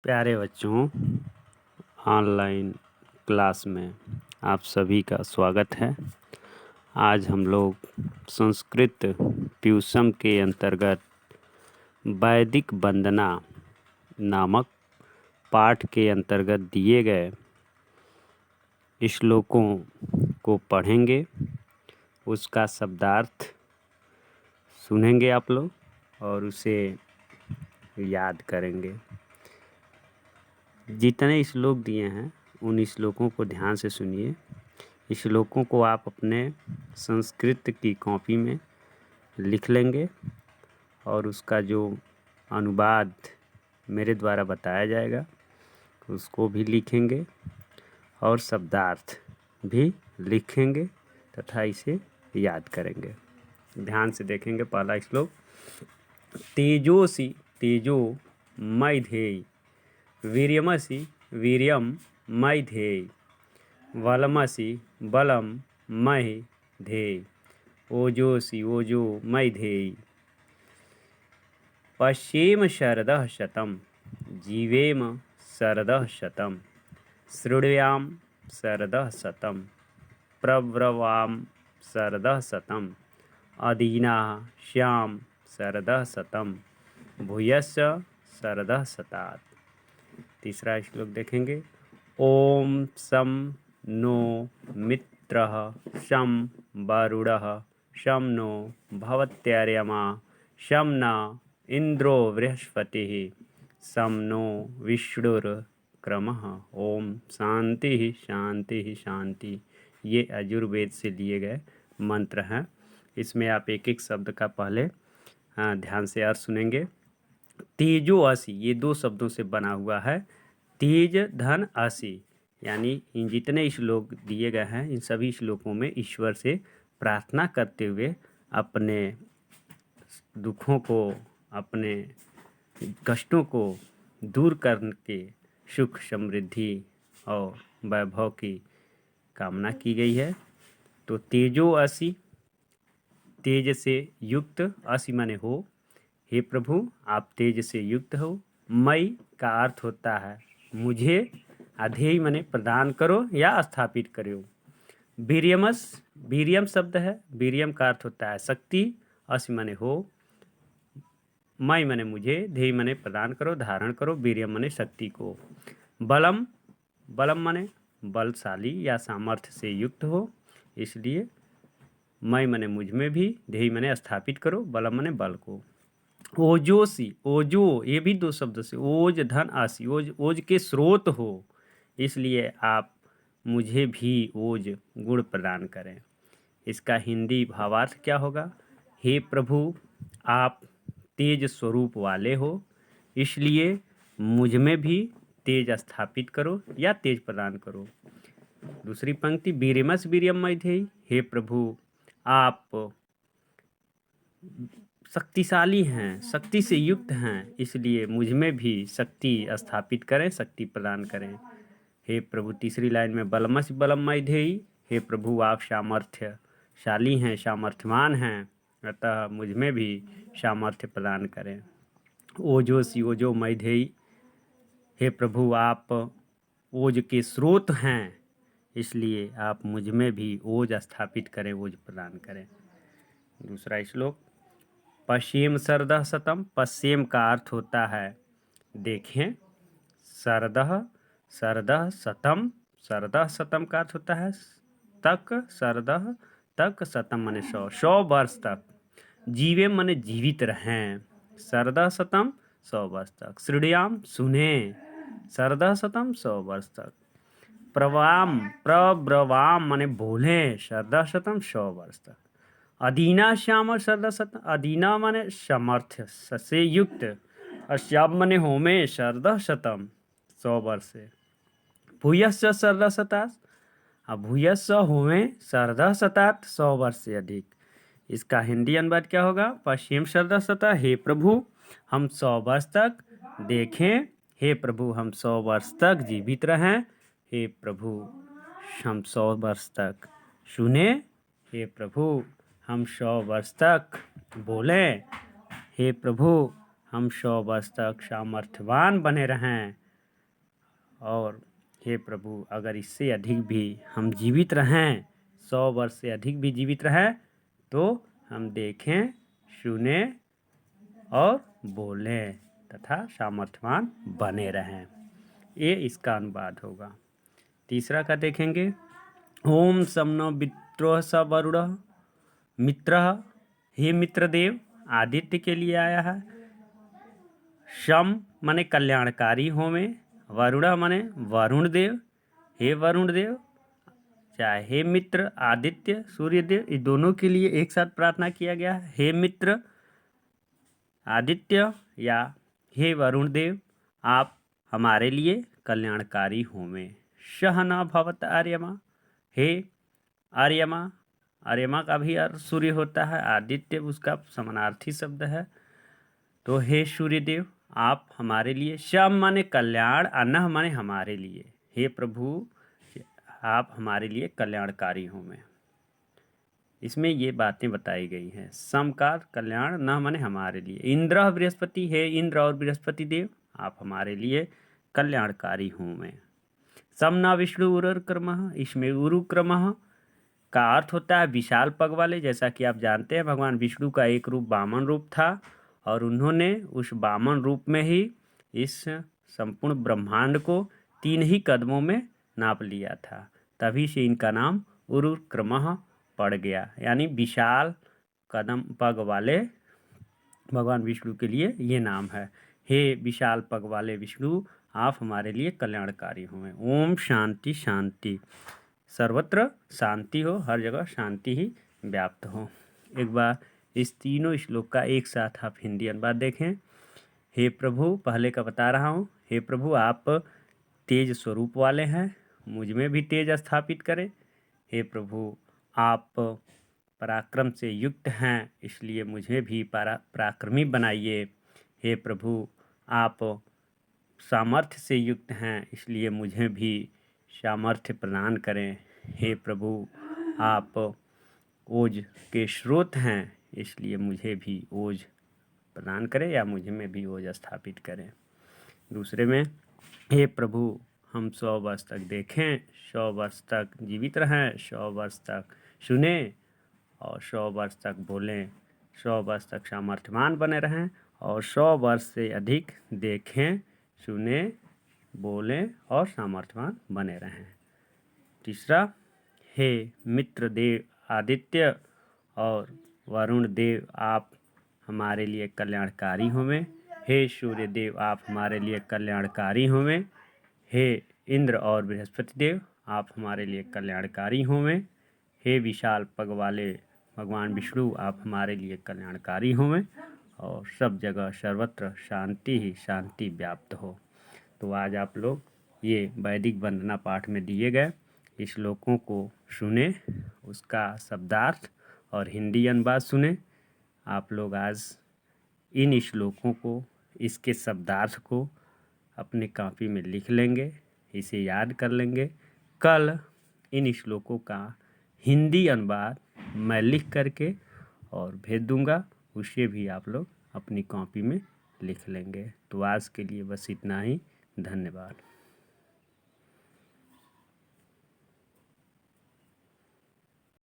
प्यारे बच्चों, online class में आप सभी का स्वागत है। आज हम लोग संस्कृत ट्यूशन के अंतर्गत वैदिक वंदना नामक पाठ के अंतर्गत दिए गए श्लोकों को पढ़ेंगे, उसका शब्दार्थ सुनेंगे आप लोग और उसे याद करेंगे। जितने श्लोक दिए हैं उन श्लोकों को ध्यान से सुनिए। श्लोकों को आप अपने संस्कृत की कॉपी में लिख लेंगे और उसका जो अनुवाद मेरे द्वारा बताया जाएगा उसको भी लिखेंगे और शब्दार्थ भी लिखेंगे तथा इसे याद करेंगे। ध्यान से देखेंगे। पहला श्लोक, तेजोसी तेजो मैधेयी, वीर्यमसि वीर्यं मैधेयी, बलमसि बलं मैधेयी, ओजोसि ओजो मैधेयी। पश्येम शरदः शतं, जीवेम शरदः शतं, शृण्वाम शरदः शतं, प्रब्रवाम शरदः शतं, अदीनाः स्याम शरदः शतं, भूयश्च शरदः शतात्। तीसरा श्लोक देखेंगे। ओम सम नो मित्रः शं वरुणः शं नो भवत्यार्यमा शं न इंद्रो बृहस्पतिः शं नो विष्णुर्क्रमः। ओम शांति शांति शांति। ये यजुर्वेद से लिए गए मंत्र हैं। इसमें आप एक एक शब्द का पहले ध्यान से अर्थ सुनेंगे। तेजो असी, ये दो शब्दों से बना हुआ है। तेज धन असी, यानी इन जितने श्लोक दिए गए हैं इन सभी श्लोकों में ईश्वर से प्रार्थना करते हुए अपने दुखों को, अपने कष्टों को दूर करके सुख समृद्धि और वैभव की कामना की गई है। तो तेजो असी, तेज से युक्त, असी माने हो। हे प्रभु आप तेज से युक्त हो। मई का अर्थ होता है मुझे, अधेय माने प्रदान करो या स्थापित करो। वीर्यमस, वीर्यम शब्द है, वीर्यम का अर्थ होता है शक्ति, असी माने हो, मई माने मुझे, धेय माने प्रदान करो, धारण करो, वीर्यम माने शक्ति को। बलम, बलम माने बलशाली या सामर्थ्य से युक्त हो, इसलिए मई माने मुझ में भी, धेय माने स्थापित करो, बलम माने बल को। ओजोसी, ओजो ये भी दो शब्द से, ओज धन आसी, ओज ओज के स्रोत हो, इसलिए आप मुझे भी ओज गुण प्रदान करें। इसका हिंदी भावार्थ क्या होगा? हे प्रभु आप तेज स्वरूप वाले हो, इसलिए मुझ में भी तेज स्थापित करो या तेज प्रदान करो। दूसरी पंक्ति, वीर्यमस वीर्यम मैधेयी, हे प्रभु आप शक्तिशाली हैं, शक्ति से युक्त हैं, इसलिए मुझ में भी शक्ति स्थापित करें, शक्ति प्रदान करें। हे प्रभु तीसरी लाइन में, बलमस बलम मैधेयी, हे प्रभु आप सामर्थ्यशाली हैं, सामर्थ्यवान हैं, अतः मुझ में भी सामर्थ्य प्रदान करें। ओजोसी ओजो मैधेयी, हे प्रभु आप ओज के स्रोत हैं, इसलिए आप मुझ में भी ओज स्थापित करें, ओज प्रदान करें। दूसरा श्लोक, पश्येम शरदः शतम, पश्येम का अर्थ होता है देखें, शरदः शरदः शतम, शरदः शतम का अर्थ होता है तक, शरदः तक, शतम माने 100 वर्ष तक, जीवे माने जीवित रहें, शरदः शतम 100 वर्ष तक, शृण्वाम सुने, शरदः शतम 100 वर्ष तक, प्रवाम प्रब्रवाम माने बोले, शरदः शतम 100 वर्ष तक, अदीना श्याम शरदः शतम, अदीना माने सामर्थ्य से युक्त, श्याम माने होमे, शरदः शतम 100 वर्ष से, भूयश्च शरदः शतात्, भूयश्च होमे शरदः शतात् 100 वर्ष से अधिक। इसका हिंदी अनुवाद क्या होगा? पश्येम शरदः शतः, हे प्रभु हम 100 वर्ष तक देखें, हे प्रभु हम 100 वर्ष तक जीवित रहें, हे प्रभु हम 100 वर्ष तक सुने, हे प्रभु हम 100 वर्ष तक बोलें, हे प्रभु हम 100 वर्ष तक सामर्थ्यवान बने रहें, और हे प्रभु अगर इससे अधिक भी हम जीवित रहें, 100 वर्ष से अधिक भी जीवित रहें, तो हम देखें, सुने और बोलें तथा सामर्थ्यवान बने रहें। ये इसका अनुवाद होगा। तीसरा का देखेंगे, ओम समनो वित्रो स वरुण मित्र, हे मित्रदेव आदित्य के लिए आया है। शम माने कल्याणकारी होवे, वरुण माने वरुण देव, हे वरुण देव, चाहे हे मित्र आदित्य सूर्य देव, ये दोनों के लिए एक साथ प्रार्थना किया गया है। हे मित्र आदित्य या हे वरुण देव, आप हमारे लिए कल्याणकारी होवे। सहना भवत आर्यमा, हे आर्यमा, आर्यमा का भी अर्थ सूर्य होता है, आदित्य उसका समानार्थी शब्द है। तो हे सूर्यदेव आप हमारे लिए, शम माने कल्याण, अनह माने हमारे लिए, हे प्रभु आप हमारे लिए कल्याणकारी होवे। इसमें ये बातें बताई गई हैं। सम का कल्याण, न माने हमारे लिए। इंद्र बृहस्पति, हे इंद्र और बृहस्पति देव आप हमारे लिए कल्याणकारी होवे। सम न विष्णु उरुर क्रमः, इसमें उरु क्रमः का अर्थ होता है विशाल पग वाले। जैसा कि आप जानते हैं भगवान विष्णु का एक रूप वामन रूप था और उन्होंने उस वामन रूप में ही इस संपूर्ण ब्रह्मांड को 3 ही कदमों में नाप लिया था। तभी से इनका नाम उरुक्रमः पड़ गया, यानी विशाल कदम पग वाले भगवान विष्णु के लिए ये नाम है। हे विशाल पग वाले विष्णु आप हमारे लिए कल्याणकारी हुए। ओम शांति शांति, सर्वत्र शांति हो, हर जगह शांति ही व्याप्त हो। एक बार इस तीनों श्लोक का एक साथ आप हिंदी अनुवाद देखें। हे प्रभु, पहले का बता रहा हूँ, हे प्रभु आप तेज स्वरूप वाले हैं, मुझ में भी तेज स्थापित करें। हे प्रभु आप पराक्रम से युक्त हैं, इसलिए मुझे भी पराक्रमी बनाइए। हे प्रभु आप सामर्थ्य से युक्त हैं, इसलिए मुझे भी सामर्थ्य प्रदान करें। हे प्रभु आप ओज के स्रोत हैं, इसलिए मुझे भी ओज प्रदान करें या मुझे में भी ओज स्थापित करें। दूसरे में, हे प्रभु हम 100 वर्ष तक देखें, 100 वर्ष तक जीवित रहें, 100 वर्ष तक सुने और 100 वर्ष तक बोलें, 100 वर्ष तक सामर्थ्यवान बने रहें और 100 वर्ष से अधिक देखें, सुने, बोलें और सामर्थ्यवान बने रहें। तीसरा, हे मित्र देव आदित्य और वरुण देव आप हमारे लिए कल्याणकारी होवें। हे सूर्य देव आप हमारे लिए कल्याणकारी होवें। हे इंद्र और बृहस्पति देव आप हमारे लिए कल्याणकारी होवें। हे विशाल पग वाले भगवान विष्णु आप हमारे लिए कल्याणकारी होवें और सब जगह सर्वत्र शांति ही शांति व्याप्त हो। तो आज आप लोग ये वैदिक वंदना पाठ में दिए गए इस श्लोकों को सुने, उसका शब्दार्थ और हिंदी अनुवाद सुने। आप लोग आज इन श्लोकों को, इसके शब्दार्थ को अपने कॉपी में लिख लेंगे, इसे याद कर लेंगे। कल इन श्लोकों का हिंदी अनुवाद मैं लिख करके और भेज दूंगा, उसे भी आप लोग अपनी कॉपी में लिख लेंगे। तो आज के लिए बस इतना ही। धन्यवाद।